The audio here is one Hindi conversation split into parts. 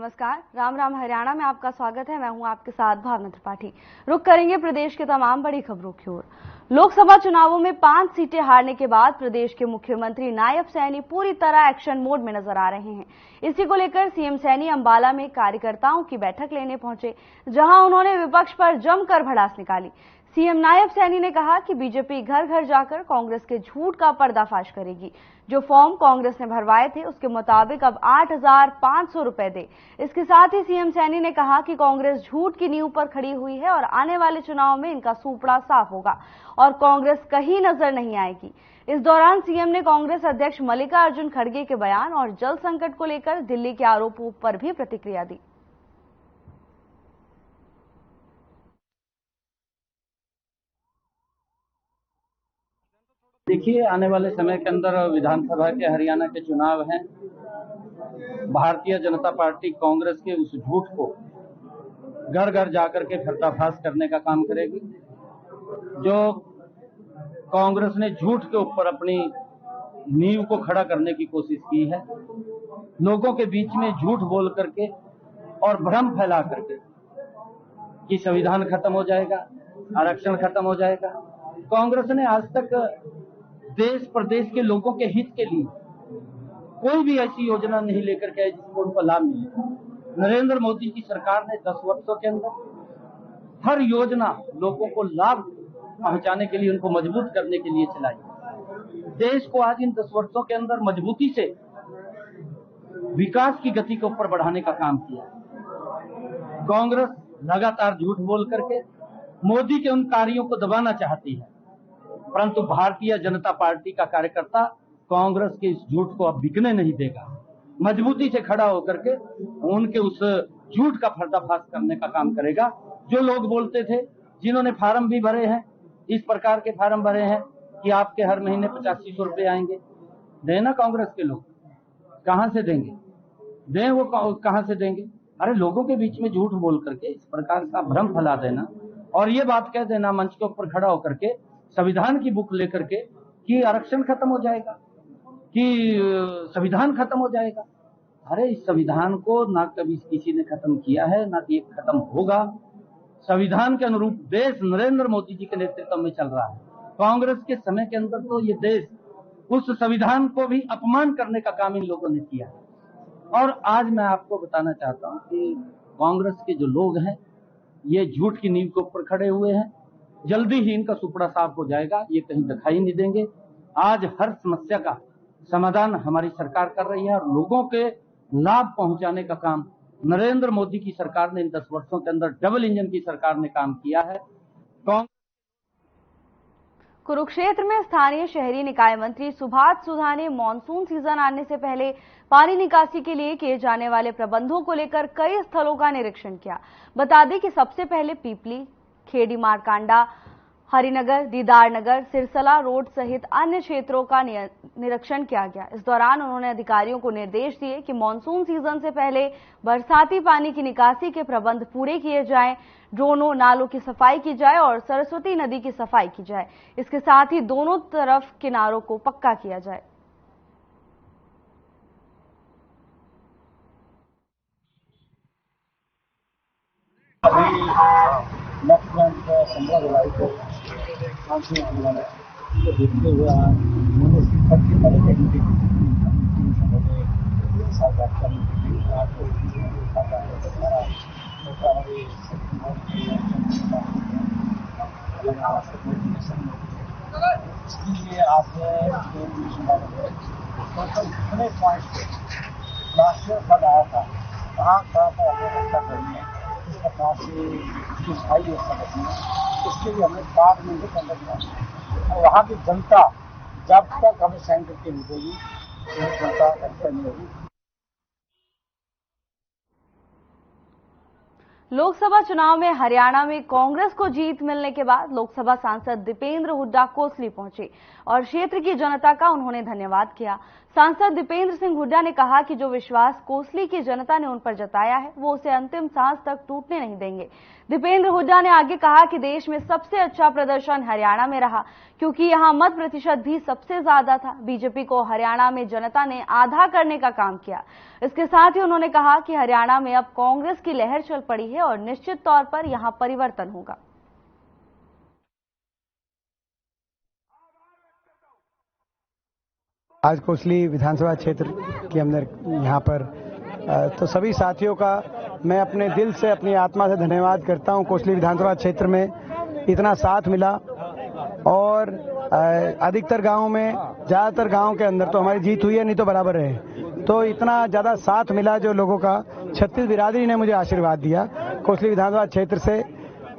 नमस्कार, राम राम हरियाणा में आपका स्वागत है। मैं हूं आपके साथ भावना त्रिपाठी। रुक करेंगे प्रदेश के तमाम बड़ी खबरों की ओर। लोकसभा चुनावों में 5 सीटें हारने के बाद प्रदेश के मुख्यमंत्री नायब सैनी पूरी तरह एक्शन मोड में नजर आ रहे हैं। इसी को लेकर सीएम सैनी अंबाला में कार्यकर्ताओं की बैठक लेने पहुंचे, जहां उन्होंने विपक्ष पर जमकर भड़ास निकाली। सीएम नायब सैनी ने कहा कि बीजेपी घर घर जाकर कांग्रेस के झूठ का पर्दाफाश करेगी। जो फॉर्म कांग्रेस ने भरवाए थे उसके मुताबिक अब 8,500 रुपए दे। इसके साथ ही सीएम सैनी ने कहा कि कांग्रेस झूठ की नींव पर खड़ी हुई है और आने वाले चुनाव में इनका सूपड़ा साफ होगा और कांग्रेस कहीं नजर नहीं आएगी। इस दौरान सीएम ने कांग्रेस अध्यक्ष मल्लिकार्जुन खड़गे के बयान और जल संकट को लेकर दिल्ली के आरोपों पर भी प्रतिक्रिया दी। देखिए, आने वाले समय के अंदर विधानसभा के हरियाणा के चुनाव हैं। भारतीय जनता पार्टी कांग्रेस के उस झूठ को घर घर जाकर के पर्दाफाश करने का काम करेगी। जो कांग्रेस ने झूठ के ऊपर अपनी नींव को खड़ा करने की कोशिश की है, लोगों के बीच में झूठ बोल करके और भ्रम फैला करके कि संविधान खत्म हो जाएगा, आरक्षण खत्म हो जाएगा। कांग्रेस ने आज तक देश प्रदेश के लोगों के हित के लिए कोई भी ऐसी योजना नहीं लेकर के आई जिसको उनको लाभ मिले। नरेंद्र मोदी की सरकार ने 10 वर्षों के अंदर हर योजना लोगों को लाभ पहुंचाने के लिए, उनको मजबूत करने के लिए चलाई। देश को आज इन 10 वर्षों के अंदर मजबूती से विकास की गति के ऊपर बढ़ाने का काम किया। कांग्रेस लगातार झूठ बोल करके मोदी के उन कार्यों को दबाना चाहती है, परंतु भारतीय जनता पार्टी का कार्यकर्ता कांग्रेस के इस झूठ को अब बिकने नहीं देगा। मजबूती से खड़ा होकर के उनके उस झूठ का पर्दाफाश करने का काम करेगा। जो लोग बोलते थे, जिन्होंने फार्म भी भरे हैं, इस प्रकार के फार्म भरे हैं कि आपके हर महीने 8500 रुपए आएंगे, देना कांग्रेस के लोग कहां से देंगे? दें वो कहां से देंगे? अरे लोगों के बीच में झूठ बोल करके इस प्रकार का भ्रम फैला देना और ये बात कह देना मंच के ऊपर खड़ा होकर के संविधान की बुक लेकर के कि आरक्षण खत्म हो जाएगा, कि संविधान खत्म हो जाएगा। अरे इस संविधान को ना कभी किसी ने खत्म किया है, ना कि खत्म होगा। संविधान के अनुरूप देश नरेंद्र मोदी जी के नेतृत्व में चल रहा है। कांग्रेस के समय के अंदर तो ये देश उस संविधान को भी अपमान करने का काम इन लोगों ने किया। और आज मैं आपको बताना चाहता हूं कि कांग्रेस के जो लोग हैं, ये झूठ की नींव के ऊपर खड़े हुए हैं। जल्दी ही इनका सुपड़ा साफ हो जाएगा, ये कहीं दिखाई नहीं देंगे। आज हर समस्या का समाधान हमारी सरकार कर रही है और लोगों के लाभ पहुंचाने का काम नरेंद्र मोदी की सरकार ने इन 10 वर्षों के अंदर डबल इंजन की सरकार ने काम किया है। कुरुक्षेत्र में स्थानीय शहरी निकाय मंत्री सुभाष सुधा ने मानसून सीजन आने से पहले पानी निकासी के लिए किए जाने वाले प्रबंधों को लेकर कई स्थलों का निरीक्षण किया। बता दें कि सबसे पहले पीपली, खेड़ी मारकांडा, हरिनगर, दीदारनगर, सिरसला रोड सहित अन्य क्षेत्रों का निरीक्षण किया गया। इस दौरान उन्होंने अधिकारियों को निर्देश दिए कि मानसून सीजन से पहले बरसाती पानी की निकासी के प्रबंध पूरे किए जाएं, ड्रोनों नालों की सफाई की जाए और सरस्वती नदी की सफाई की जाए। इसके साथ ही दोनों तरफ किनारों को पक्का किया जाए। नेक्स्ट मंथ 15 जुलाई को मानसून आने वाला है। तो देखते हुए सबसे पहले टेक्निकल साथ बात करने के लिए आपको इसलिए आपने कितने पॉइंट लास्ट ईयर फल आया था, कहाँ रक्षा करनी है, किस प्रकार से उसकी सफाई व्यवस्था करनी है, इसके लिए हमें बाद में भी कंडक्ट करना है। और वहाँ की जनता जब तक हमें साइन करके मिलेगी, जनता अच्छा नहीं होगी। लोकसभा चुनाव में हरियाणा में कांग्रेस को जीत मिलने के बाद लोकसभा सांसद दीपेंद्र हुड्डा कोसली पहुंचे और क्षेत्र की जनता का उन्होंने धन्यवाद किया। सांसद दीपेंद्र सिंह हुड्डा ने कहा कि जो विश्वास कोसली की जनता ने उन पर जताया है वो उसे अंतिम सांस तक टूटने नहीं देंगे। दीपेंद्र हुड्डा ने आगे कहा कि देश में सबसे अच्छा प्रदर्शन हरियाणा में रहा क्योंकि यहां मत प्रतिशत भी सबसे ज्यादा था। बीजेपी को हरियाणा में जनता ने आधा करने का काम किया। इसके साथ ही उन्होंने कहा कि हरियाणा में अब कांग्रेस की लहर चल पड़ी है और निश्चित तौर पर यहां परिवर्तन होगा। आज कोसली विधानसभा क्षेत्र के अंदर यहाँ पर तो सभी साथियों का मैं अपने दिल से, अपनी आत्मा से धन्यवाद करता हूँ। कोसली विधानसभा क्षेत्र में इतना साथ मिला और अधिकतर गांवों में, ज़्यादातर गांवों के अंदर तो हमारी जीत हुई है, नहीं तो बराबर है। तो इतना ज़्यादा साथ मिला जो लोगों का, 36 बिरादरी ने मुझे आशीर्वाद दिया। कोसली विधानसभा क्षेत्र से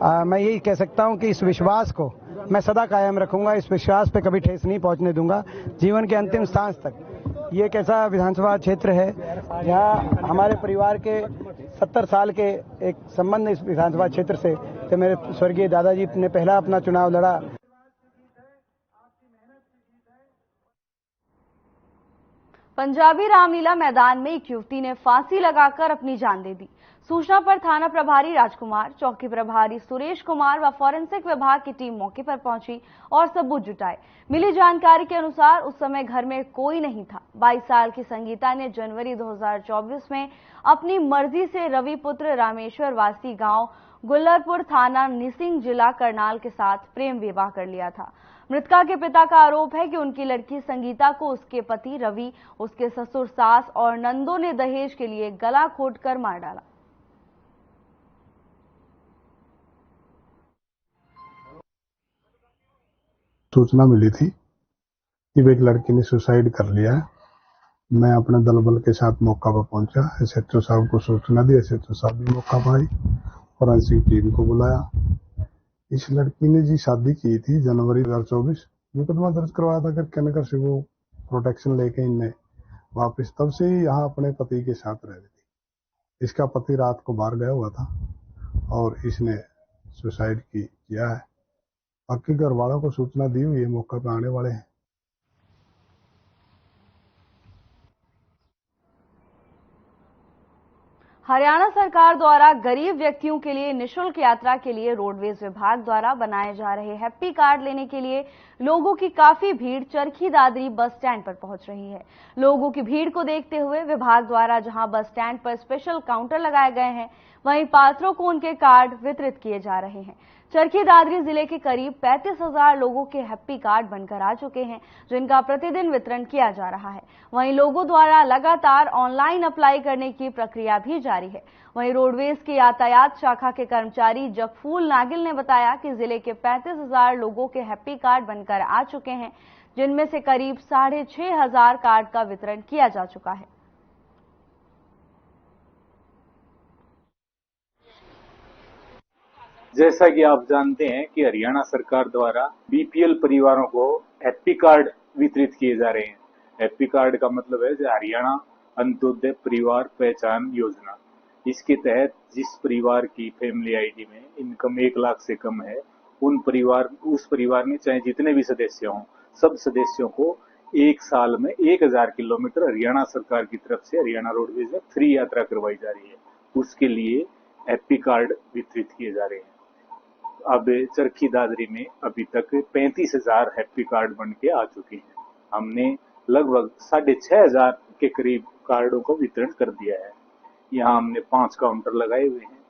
मैं यही कह सकता हूँ कि इस विश्वास को मैं सदा कायम रखूंगा। इस विश्वास पे कभी ठेस नहीं पहुंचने दूंगा जीवन के अंतिम सांस तक। ये एक ऐसा विधानसभा क्षेत्र है जहां हमारे परिवार के 70 साल के एक संबंध इस विधानसभा क्षेत्र से, तो मेरे स्वर्गीय दादाजी ने पहला अपना चुनाव लड़ा। पंजाबी रामलीला मैदान में एक युवती ने फांसी लगाकर अपनी जान दे दी। सूचना पर थाना प्रभारी राजकुमार, चौकी प्रभारी सुरेश कुमार व फॉरेंसिक विभाग की टीम मौके पर पहुंची और सबूत जुटाए। मिली जानकारी के अनुसार उस समय घर में कोई नहीं था। 22 साल की संगीता ने जनवरी 2024 में अपनी मर्जी से रवि पुत्र रामेश्वर वासी गांव गुल्लरपुर, थाना निसिंग, जिला करनाल के साथ प्रेम विवाह कर लिया था। मृतका के पिता का आरोप है कि उनकी लड़की संगीता को उसके पति रवि, उसके ससुर, सास और नंदों ने दहेज के लिए गला घोंटकर मार डाला। सूचना मिली थी कि एक लड़की ने सुसाइड कर लिया है। मैं अपने दल बल के साथ मौका पर पहुंचा। एसएचओ साहब को सूचना दी। एसएचओ साहब भी मौका पर आई, फॉरेंसिक टीम को बुलाया। इस लड़की ने जी शादी की थी जनवरी 2024, मुकदमा दर्ज करवाया था कर कहने से वो प्रोटेक्शन लेके इनने वापस, तब से ही यहाँ अपने पति के साथ रह रही थी। इसका पति रात को बाहर गया हुआ था और इसने सुसाइड किया है। बाकी घर वालों को सूचना दी हुई है, मौका पर आने वाले हैं। हरियाणा सरकार द्वारा गरीब व्यक्तियों के लिए निःशुल्क यात्रा के लिए रोडवेज विभाग द्वारा बनाए जा रहे हैप्पी कार्ड लेने के लिए लोगों की काफी भीड़ चरखी दादरी बस स्टैंड पर पहुंच रही है। लोगों की भीड़ को देखते हुए विभाग द्वारा जहां बस स्टैंड पर स्पेशल काउंटर लगाए गए हैं, वहीं पात्रों को उनके कार्ड वितरित किए जा रहे हैं। चरखी दादरी जिले के करीब 35,000 लोगों के हैप्पी कार्ड बनकर आ चुके हैं, जिनका प्रतिदिन वितरण किया जा रहा है। वहीं लोगों द्वारा लगातार ऑनलाइन अप्लाई करने की प्रक्रिया भी जारी है। वहीं रोडवेज की यातायात शाखा के कर्मचारी जगफूल नागिल ने बताया कि जिले के 35,000 लोगों के हैप्पी कार्ड बनकर आ चुके हैं, जिनमें से करीब 6,500 कार्ड का वितरण किया जा चुका है। जैसा कि आप जानते हैं कि हरियाणा सरकार द्वारा बीपीएल परिवारों को हैप्पी कार्ड वितरित किए जा रहे हैं। हैप्पी कार्ड का मतलब है हरियाणा अंत्योदय परिवार पहचान योजना। इसके तहत जिस परिवार की फैमिली आईडी में इनकम 1 लाख से कम है, उस परिवार में चाहे जितने भी सदस्य हों, सब सदस्यों को 1 साल में 1000 किलोमीटर हरियाणा सरकार की तरफ से हरियाणा रोडवेज में फ्री यात्रा करवाई जा रही है। उसके लिए हैप्पी कार्ड वितरित किए जा रहे हैं। अब चरखी दादरी में अभी तक 35,000 हैप्पी कार्ड बन के आ चुके हैं। हमने लगभग 6,500 के करीब कार्डों को वितरण कर दिया है। यहाँ हमने 5 काउंटर लगाए हुए हैं।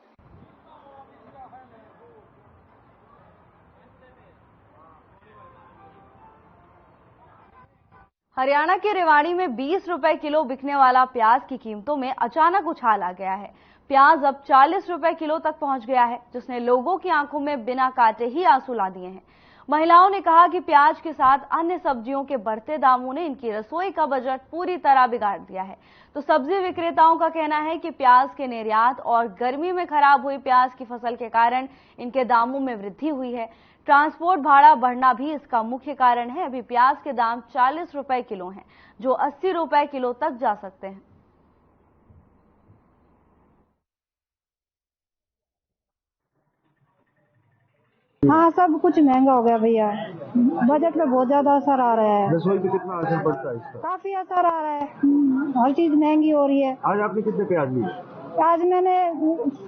हरियाणा के रेवाड़ी में 20 रुपए किलो बिकने वाला प्याज की कीमतों में अचानक उछाल आ गया है। प्याज अब 40 रुपए किलो तक पहुंच गया है, जिसने लोगों की आंखों में बिना काटे ही आंसू ला दिए हैं। महिलाओं ने कहा कि प्याज के साथ अन्य सब्जियों के बढ़ते दामों ने इनकी रसोई का बजट पूरी तरह बिगाड़ दिया है। तो सब्जी विक्रेताओं का कहना है कि प्याज के निर्यात और गर्मी में खराब हुई प्याज की फसल के कारण इनके दामों में वृद्धि हुई है। ट्रांसपोर्ट भाड़ा बढ़ना भी इसका मुख्य कारण है। अभी प्याज के दाम 40 रुपए किलो हैं, जो 80 रुपए किलो तक जा सकते हैं। हाँ, सब कुछ महंगा हो गया भैया। बजट में बहुत ज्यादा असर आ रहा है। रसोई पे कितना असर पड़ता है इसका? काफी असर आ रहा है। हर चीज महंगी हो रही है। आज आपने कितने प्याज लिए? आज मैंने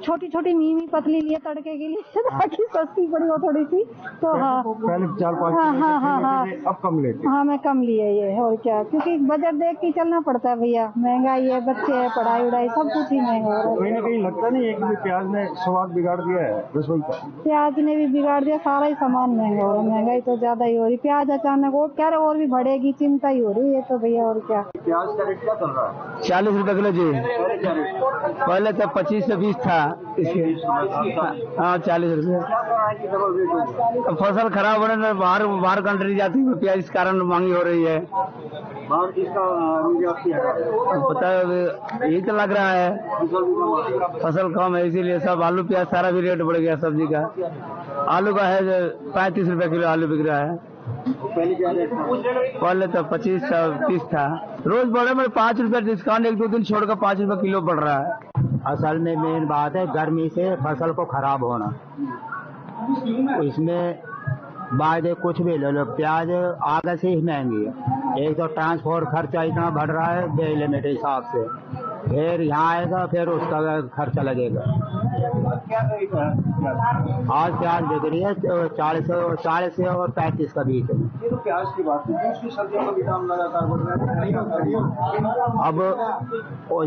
छोटी छोटी मीमी पतली लिए तड़के के लिए ताकि सस्ती पड़ी हो थोड़ी सी। तो हाँ, पहले 4-5 हाँ, अब कम लेते? हाँ, मैं कम लिए ये। और क्या, क्योंकि बजट देख के चलना पड़ता है भैया। महंगाई है, बच्चे है, पढ़ाई उड़ाई सब कुछ ही महंगा हो रहा है। कहीं ना कहीं लगता नहीं है कि प्याज ने स्वाद बिगाड़ दिया है रसोई का? प्याज ने भी बिगाड़ दिया, सारा ही सामान महंगा हो रहा है। महंगाई तो ज्यादा ही हो रही। प्याज अचानक वो कह रहे और भी बढ़ेगी, चिंता ही हो रही है तो भैया। और क्या, प्याज का रेट क्या चल रहा है? 40 रुपए किलो जी। पहले क्या रेट? पहले तो 25 से 20 था इसके। हाँ, 40 रुपए। फसल खराब होने में बाहर कंट्री जाती है, प्याज इस कारण महंगी हो रही है। बाहर किसका निर्यात किया है? पता है, यही तो लग रहा है फसल कम है, इसीलिए सब आलू प्याज सारा भी रेट बढ़ गया। सब्जी का आलू का है 35 रुपए किलो आलू बिक रहा है। पहले क्या रेट था? पहले तो 25 से 30 था। रोज बढ़े में 5 रुपए डिस्काउंट, 1-2 दिन छोड़कर 5 रुपए किलो बढ़ रहा है। असल में मेन बात है गर्मी से फसल को खराब होना। इसमें वायदे कुछ भी ले लो, प्याज आगे से ही महंगी है। एक तो ट्रांसपोर्ट खर्चा इतना बढ़ रहा है बेलिमिट हिसाब से, फिर यहाँ आएगा फिर उसका खर्चा लगेगा। आज प्याज बिक रही है 40 से और 35 का बीच में। ये तो प्याज की बात है, दूसरी सब्जियों का भी दाम लगातार बढ़ रहा है। अब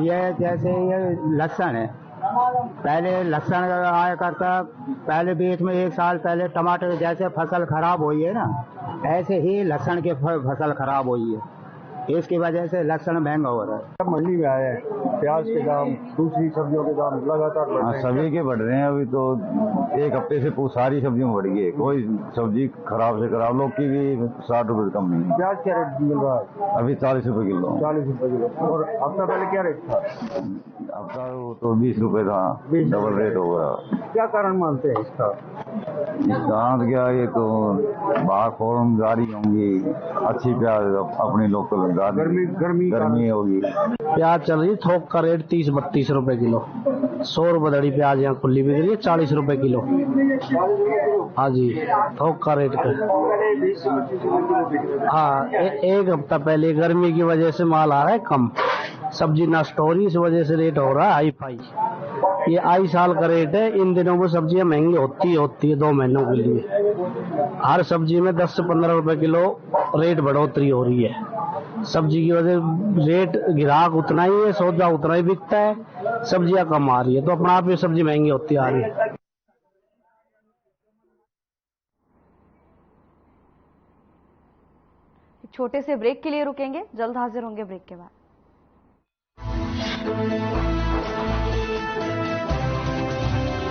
ये जैसे ये लहसुन है, पहले लहसुन आया करता, पहले बीच में 1 साल पहले टमाटर जैसे फसल खराब हुई है ना, ऐसे ही लहसुन की फसल खराब हुई है। इसकी वजह से लहसुन महंगा हो रहा है। सब मंडी में आए हैं, प्याज के दाम, दूसरी सब्जियों के दाम लगातार बढ़ रहे हैं। सभी के बढ़ रहे हैं। अभी तो 1 हफ्ते से सारी सब्जियों बढ़ गई है। कोई सब्जी खराब से खराब, लौकी भी 60 रुपए कम नहीं है। प्याज क्या रेट मिल रहा है? अभी 40 रुपए किलो। 40 रुपए किलो। और हफ्ता पहले क्या रेट था? हफ्ता तो 20 रुपए था, डबल रेट हो गया। क्या कारण मानते हैं इसका? दांत क्या, ये तो बाहर फॉरन गाड़ी होंगी, अच्छी प्याज अपनी लोकल गर्मी होगी। प्याज चल रही है थोक का रेट 30-32 रुपए किलो। 100 रुपए दड़ी प्याज यहाँ खुली बिक रही है, 40 रुपए किलो। हाँ जी, थोक का रेट पे। हाँ, एक हफ्ता पहले गर्मी की वजह से माल आ रहा है कम, सब्जी नष्ट हो रही, इस वजह से रेट हो रहा है हाई फाई। ये आई साल का रेट है। इन दिनों में सब्जियां महंगी होती है 2 महीनों के लिए। हर सब्जी में 10 से 15 रुपए किलो रेट बढ़ोतरी हो रही है। सब्जी की वजह रेट ग्राहक उतना ही है, सौदा उतना ही बिकता है, सब्जियां कम आ रही है, तो अपना आप ये सब्जी महंगी होती आ रही है। छोटे से ब्रेक के लिए रुकेंगे, जल्द हाजिर होंगे ब्रेक के बाद।